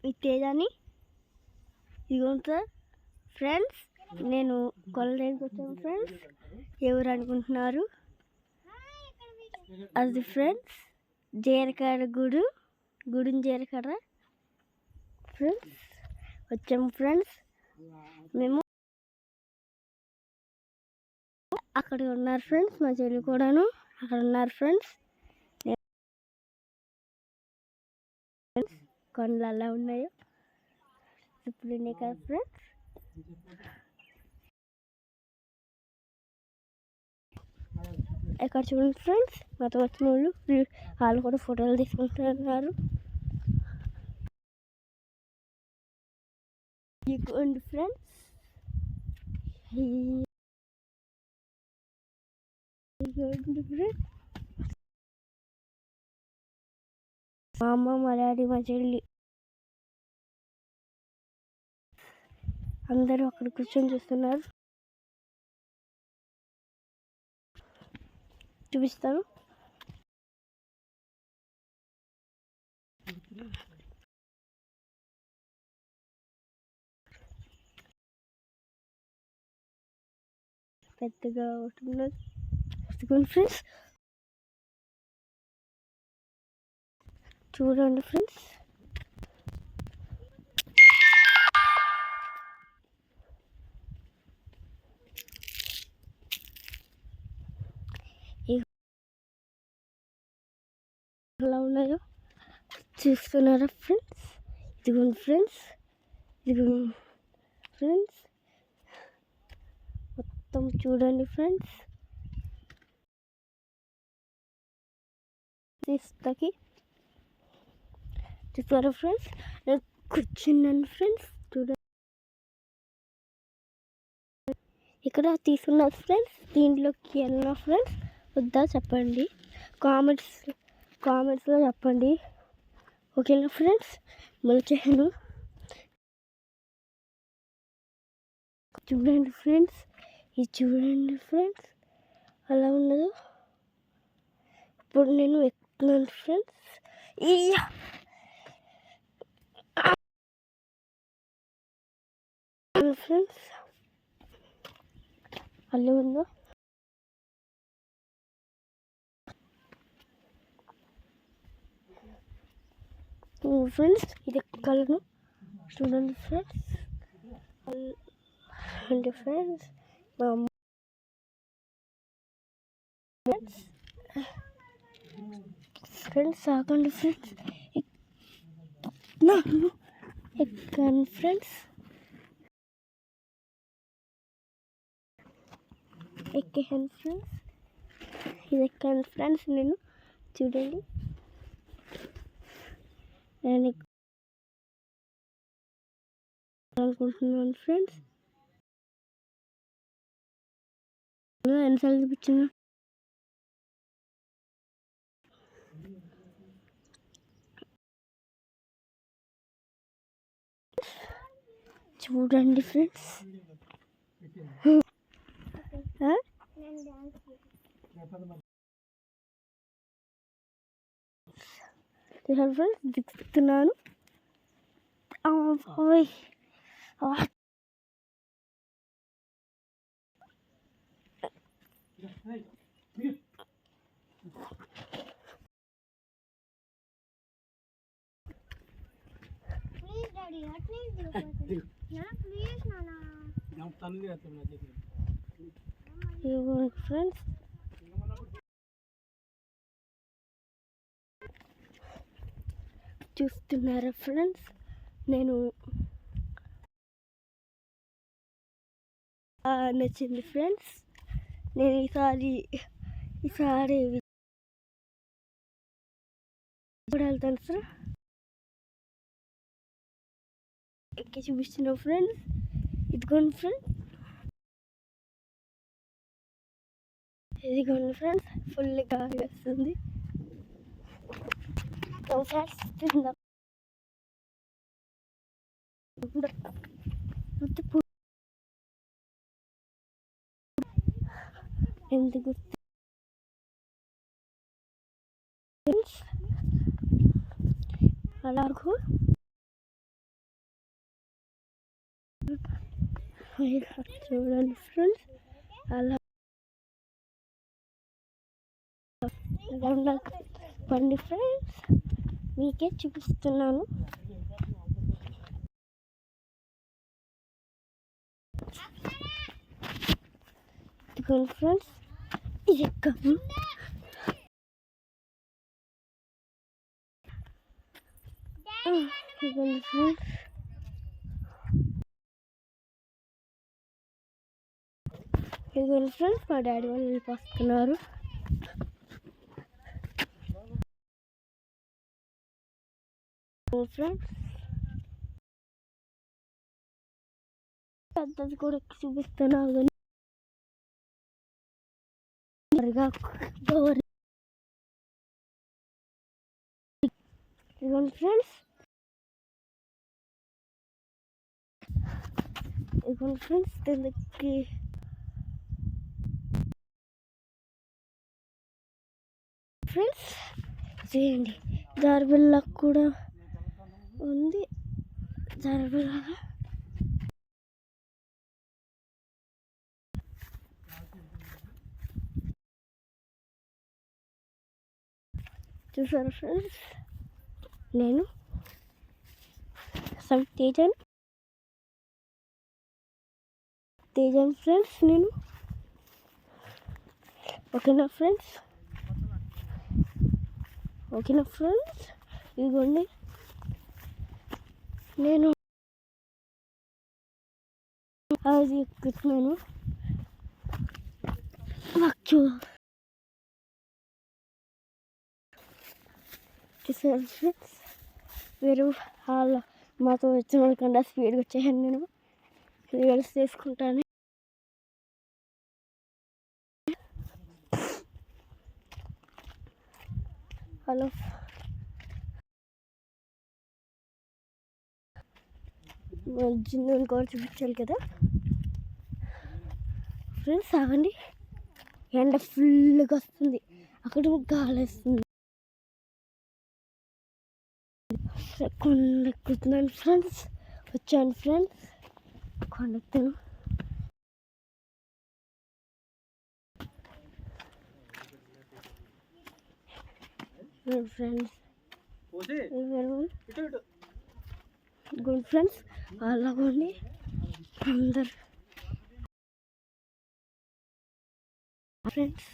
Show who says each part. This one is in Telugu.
Speaker 1: ఈ తేజాని ఇదిగోండి సార్ ఫ్రెండ్స్, నేను కొలడానికి వచ్చాను ఫ్రెండ్స్. ఎవరు అనుకుంటున్నారు? అది ఫ్రెండ్స్ జీలకర్ర గుడి జీలకర్ర ఫ్రెండ్స్ వచ్చాము ఫ్రెండ్స్. మేము అక్కడ ఉన్నారు ఫ్రెండ్స్, మా చెల్లి కూడాను అక్కడ ఉన్నారు ఫ్రెండ్స్. కొండలు అలా ఉన్నాయో ఇప్పుడు కదా ఫ్రెండ్స్. ఇక్కడ చూడండి ఫ్రెండ్స్, మాతో వచ్చిన వాళ్ళు కూడా ఫోటోలు తీసుకుంటున్నారు. ఇదిగోండి ఫ్రెండ్స్, మా అమ్మ, మా డాడీ, మా చెల్లి అందరూ అక్కడ కూర్చొని చూస్తున్నారు. చూపిస్తాను. పెద్దగా అవుతున్నది ఫ్రెండ్స్, చూడండి ఫ్రెండ్స్. ఎలా ఉన్నాయో చూస్తున్నారా ఫ్రెండ్స్? ఇదిగోండి ఫ్రెండ్స్, ఇదిగోండి ఫ్రెండ్స్, మొత్తం చూడండి ఫ్రెండ్స్. తీస్తాకి చూసారా ఫ్రెండ్స్? నేను కూర్చున్నాను ఫ్రెండ్స్. చూడండి ఇక్కడ తీసుకున్నారు ఫ్రెండ్స్. దీంట్లోకి వెళ్ళిన ఫ్రెండ్స్ వద్దా చెప్పండి, కామెంట్స్లో చెప్పండి. ఓకేనా ఫ్రెండ్స్? మళ్ళీ చూడండి ఫ్రెండ్స్, ఇది చూడండి ఫ్రెండ్స్ అలా ఉన్నదో. ఇప్పుడు నేను ఎక్కుతున్నాను ఫ్రెండ్స్. ఫ్రెండ్స్ అలా ఉందో. ఫ్రెండ్స్ ఇది ఎక్కగలను చూడండి ఫ్రెండ్స్. అంటే ఫ్రెండ్స్ మా అమ్మ ఫ్రెండ్స్ ఆగండి ఫ్రెండ్స్, ఎక్కాను ఫ్రెండ్స్, ఎక్కాను ఫ్రెండ్స్. ఇది ఎక్కాను ఫ్రెండ్స్ నేను. చూడండి నేను అనుకుంటున్నాను ఫ్రెండ్స్. ఎన్నిసార్లు చూపించాను చూడండి ఫ్రెండ్స్. ఫ్రెండ్స్ దిక్కుతున్నాను. ఫ్రెండ్స్ చూస్తున్నారా ఫ్రెండ్స్, నేను నచ్చింది ఫ్రెండ్స్. నేను ఈసారి ఇప్పుడు వెళ్తాను సార్. ఎక్కి చూపిస్తున్నావు ఫ్రెండ్స్. ఇదిగోండి ఫ్రెండ్స్, ఇదిగోండి ఫ్రెండ్స్, ఫుల్ గాలి వస్తుంది. ఎందుకు అలాగూ చూడండి ఫ్రెండ్స్, అలా పండి ఫ్రెండ్స్ మీకే చూపిస్తున్నాను. ఇదిగోండి ఫ్రెండ్స్, ఇది ఎక్కము. ఇదిగోండి ఫ్రెండ్స్, ఇదిగోండి ఫ్రెండ్స్, మా డాడీ వాళ్ళు వెళ్ళిపోతున్నారు. ఫ్రెండ్స్ పెద్దది కూడా చూపిస్తున్నాను కానీ ఇదిగోండి ఫ్రెండ్స్, ఇదిగోండి ఫ్రెండ్స్, దీనికి ఫ్రెండ్స్ చేయండి. జార్బిల్లా కూడా ఉంది. జార్బిల్లాగా చూసారు ఫ్రెండ్స్, నేను తేజన్ ఫ్రెండ్స్, నేను ఓకేనా ఫ్రెండ్స్, ఇదిగోండి నేను అది ఎక్కుతున్నాను. చూసారు ఫ్రెండ్స్, మీరు వాళ్ళ మాతో వచ్చిన వాళ్ళకన్నా స్పీడ్గా వచ్చేసాను. నేను రీల్స్ తీసుకుంటాను. హలో జిన్ను కూడా చూపించాలి కదా ఫ్రెండ్స్. ఆగండి, ఎండ ఫుల్గా వస్తుంది, అక్కడ గాలి వస్తుంది. కొండ ఎక్కుతున్నాను ఫ్రెండ్స్, వచ్చాను ఫ్రెండ్స్, కొండ ఎక్కుతాను. ఫ్రెండ్స్ గుడ్ ఫ్రెండ్స్, అలాగోండి అందరు ఫ్రెండ్స్.